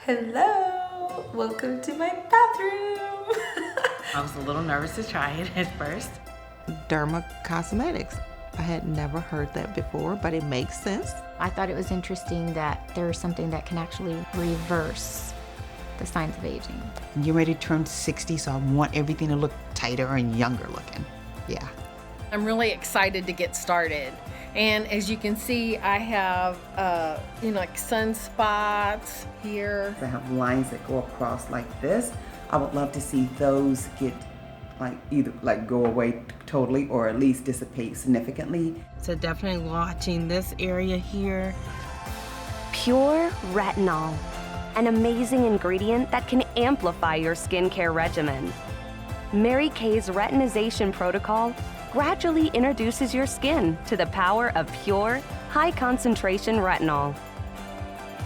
Hello, welcome to my bathroom. I was a little nervous to try it at first. Derma Cosmetics. I had never heard that before, but it makes sense. I thought it was interesting that there's something that can actually reverse the signs of aging. You're ready to turn 60, so I want everything to look tighter and younger looking. Yeah. I'm really excited to get started. And as you can see, I have, like sunspots here. I have lines that go across like this. I would love to see those get either go away totally or at least dissipate significantly. So definitely watching this area here. Pure retinol, an amazing ingredient that can amplify your skincare regimen. Mary Kay's retinization protocol gradually introduces your skin to the power of pure, high-concentration retinol,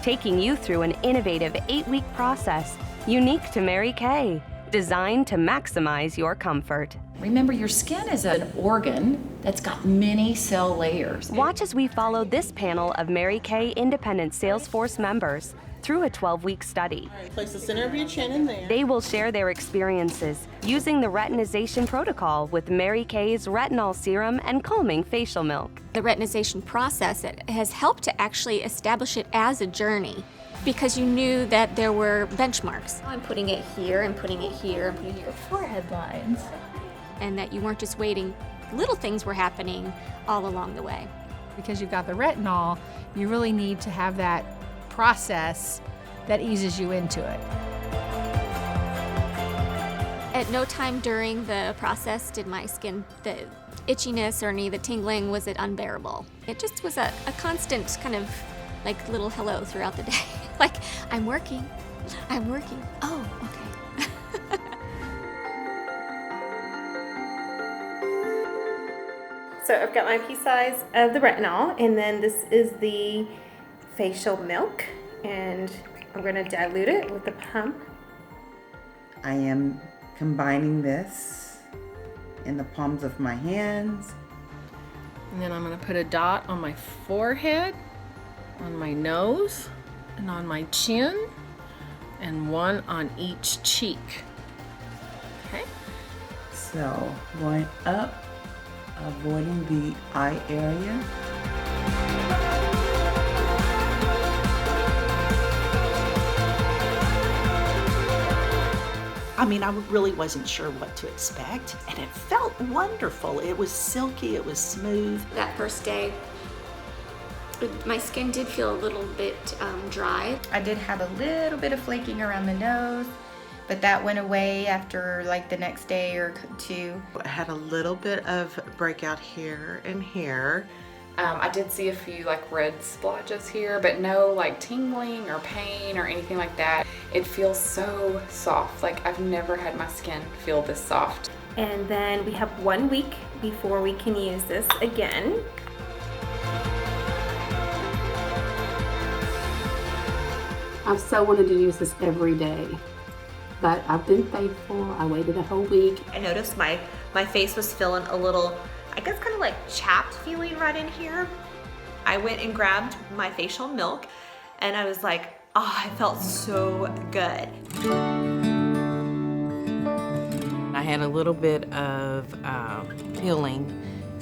taking you through an innovative 8-week process unique to Mary Kay, designed to maximize your comfort. Remember, your skin is an organ that's got many cell layers. Watch as we follow this panel of Mary Kay Independent Salesforce members through a 12-week study. Place the center of your chin in there. They will share their experiences using the retinization protocol with Mary Kay's retinol serum and calming facial milk. The retinization process has helped to actually establish it as a journey because you knew that there were benchmarks. I'm putting it here and putting it here and putting your forehead lines. And that you weren't just waiting, little things were happening all along the way. Because you've got the retinol, you really need to have that process that eases you into it. At no time during the process did my skin, the itchiness or any of the tingling, was it unbearable. It just was a constant kind of like little hello throughout the day. Like, I'm working. Oh, okay. So I've got my pea size of the retinol, and then this is the facial milk, and I'm going to dilute it with the pump. I am combining this in the palms of my hands. And then I'm gonna put a dot on my forehead, on my nose, and on my chin, and one on each cheek. Okay? So going up, avoiding the eye area. I mean, I really wasn't sure what to expect, and it felt wonderful. It was silky, it was smooth. That first day, my skin did feel a little bit dry. I did have a little bit of flaking around the nose, but that went away after like the next day or two. I had a little bit of breakout here and here. I did see a few red splotches here, but no tingling or pain or anything like that. It feels so soft. I've never had my skin feel this soft. And then we have 1 week before we can use this again. I've so wanted to use this every day, but I've been faithful. I waited a whole week. I noticed my face was feeling a little, I guess kind of chapped feeling right in here. I went and grabbed my facial milk and I was like, oh, I felt so good. I had a little bit of peeling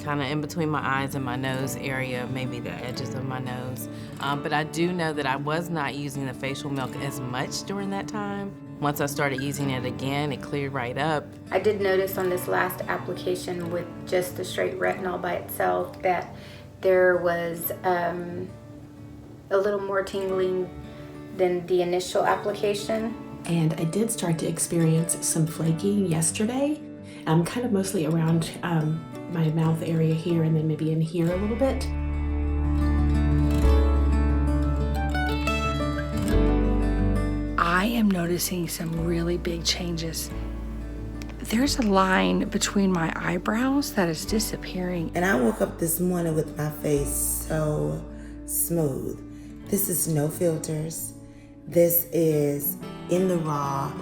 kind of in between my eyes and my nose area, maybe the edges of my nose. But I do know that I was not using the facial milk as much during that time. Once I started using it again, it cleared right up. I did notice on this last application with just the straight retinol by itself that there was a little more tingling than the initial application. And I did start to experience some flaking yesterday, kind of mostly around my mouth area here and then maybe in here a little bit. I am noticing some really big changes. There's a line between my eyebrows that is disappearing. And I woke up this morning with my face so smooth. This is no filters. This is in the raw,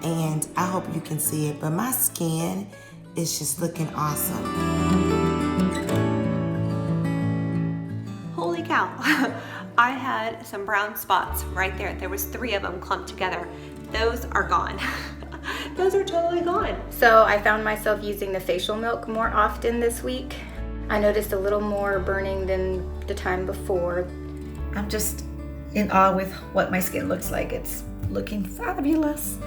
and I hope you can see it, but my skin is just looking awesome. Holy cow. I had some brown spots right there. There was 3 of them clumped together. Those are gone. Those are totally gone. So I found myself using the facial milk more often this week. I noticed a little more burning than the time before. I'm just in awe with what my skin looks like. It's looking fabulous.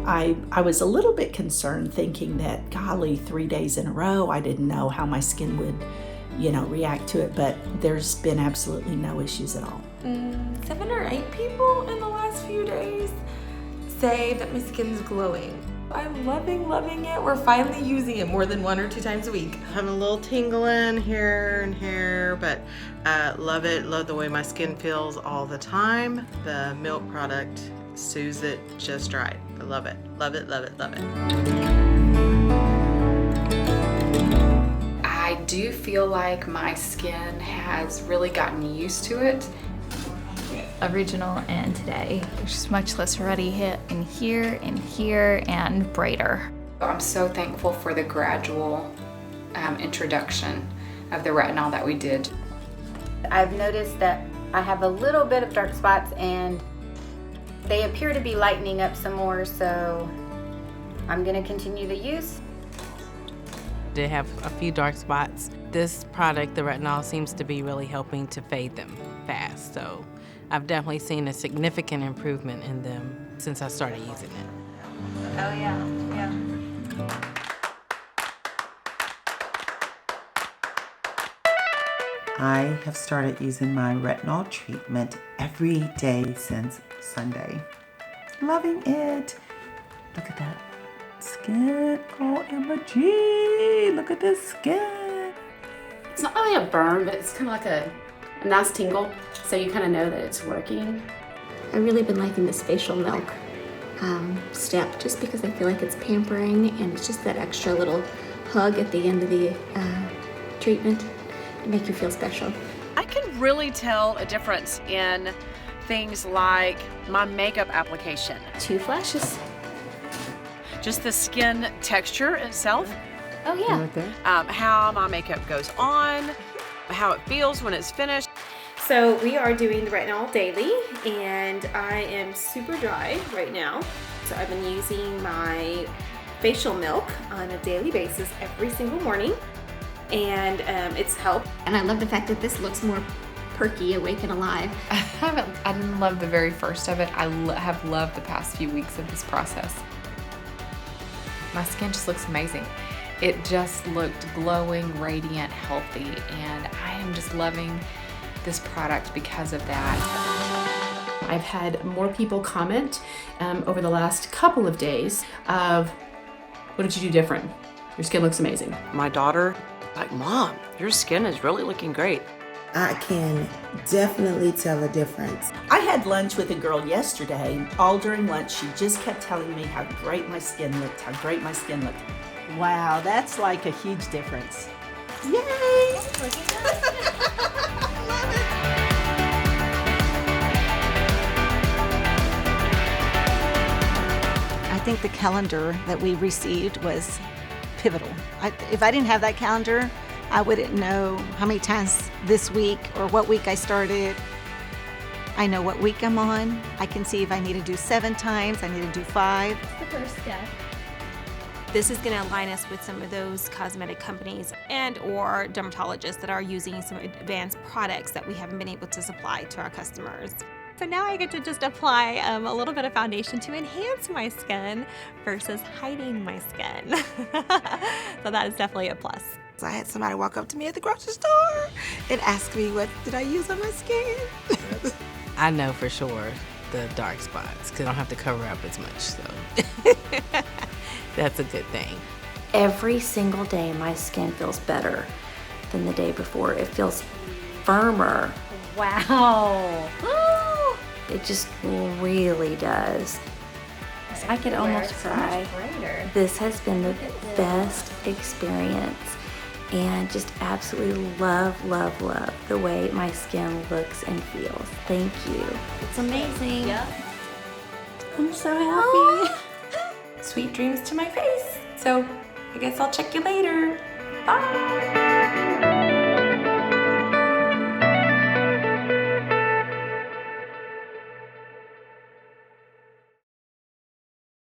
I was a little bit concerned thinking that, golly, 3 days in a row, I didn't know how my skin would, react to it, but there's been absolutely no issues at all. 7 or 8 people in the last few days say that my skin's glowing. I'm loving it. We're finally using it more than 1 or 2 times a week. Having a little tingling here and here, but love it. Love the way my skin feels all the time. The milk product soothes it just right. I love it. Love it, love it, love it. I do feel like my skin has really gotten used to it. Original and today. There's just much less ruddy hit in here and brighter. I'm so thankful for the gradual introduction of the retinol that we did. I've noticed that I have a little bit of dark spots and they appear to be lightening up some more, so I'm gonna continue the use. Did have a few dark spots. This product, the retinol, seems to be really helping to fade them fast. So I've definitely seen a significant improvement in them since I started using it. Oh yeah. I have started using my retinol treatment every day since Sunday. Loving it. Look at that skin. OMG. Look at this skin. It's not really a burn, but it's kind of like a nice tingle, so you kind of know that it's working. I've really been liking this facial milk step just because I feel like it's pampering and it's just that extra little hug at the end of the treatment to make you feel special. I can really tell a difference in things like my makeup application. 2 flashes. Just the skin texture itself. Oh yeah. How my makeup goes on, how it feels when it's finished. So we are doing the retinol daily and I am super dry right now. So I've been using my facial milk on a daily basis every single morning and it's helped. And I love the fact that this looks more perky, awake and alive. I didn't love the very first of it. I have loved the past few weeks of this process. My skin just looks amazing. It just looked glowing, radiant, healthy, and I am just loving this product because of that. I've had more people comment over the last couple of days of, what did you do different? Your skin looks amazing. My daughter, like, Mom, your skin is really looking great. I can definitely tell a difference. I had lunch with a girl yesterday. All during lunch, she just kept telling me how great my skin looked, how great my skin looked. Wow, that's like a huge difference. Yay! I think the calendar that we received was pivotal. If I didn't have that calendar, I wouldn't know how many times this week or what week I started. I know what week I'm on. I can see if I need to do 7 times, I need to do 5. The first step. This is going to align us with some of those cosmetic companies and or dermatologists that are using some advanced products that we haven't been able to supply to our customers. So now I get to just apply a little bit of foundation to enhance my skin versus hiding my skin. So that is definitely a plus. I had somebody walk up to me at the grocery store and ask me what did I use on my skin. I know for sure the dark spots because I don't have to cover up as much, so that's a good thing. Every single day my skin feels better than the day before. It feels firmer. Wow. It just really does. I could almost cry. This has been the best experience and just absolutely love, love, love the way my skin looks and feels. Thank you. It's amazing. Yep. I'm so happy. Sweet dreams to my face. So I guess I'll check you later. Bye.